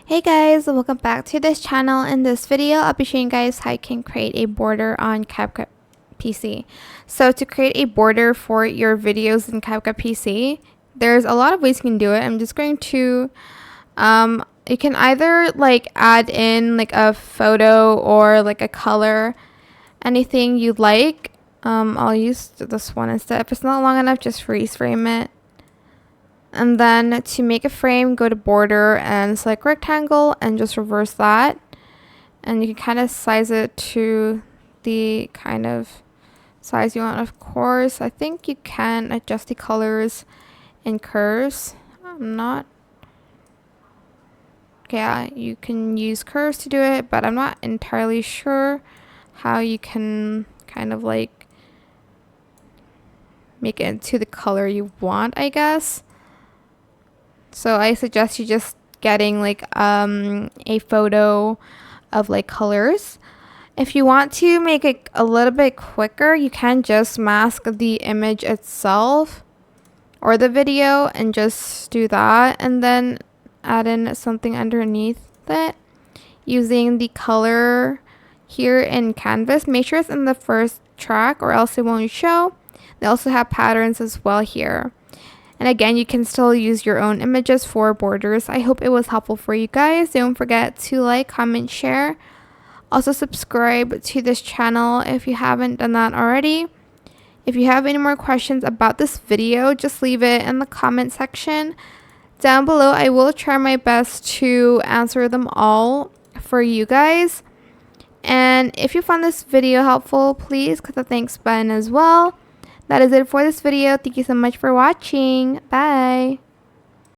Hey guys, welcome back to this channel. In this video, I'll be showing you guys how you can create a border on CapCut PC. So to create a border for your videos in CapCut PC, there's a lot of ways you can do it. I'm just going to, you can either like add in like a photo or like a color, anything you like. I'll use this one instead. If it's not long enough, just freeze frame it. And then to make a frame, go to border and select rectangle and just reverse that. And you can kind of size it to the kind of size you want, of course. I think you can adjust the colors and curves. Yeah, you can use curves to do it, but I'm not entirely sure how you can kind of like make it into the color you want, I guess. So I suggest you just getting like a photo of like colors. If you want to make it a little bit quicker, you can just mask the image itself or the video and just do that, and then add in something underneath it using the color here in Canvas. Make sure it's in the first track or else it won't show. They also have patterns as well here. And again, you can still use your own images for borders. I hope it was helpful for you guys. Don't forget to like, comment, share. Also subscribe to this channel if you haven't done that already. If you have any more questions about this video, just leave it in the comment section down below. I will try my best to answer them all for you guys. And if you found this video helpful, please click the thanks button as well. That is it for this video. Thank you so much for watching. Bye.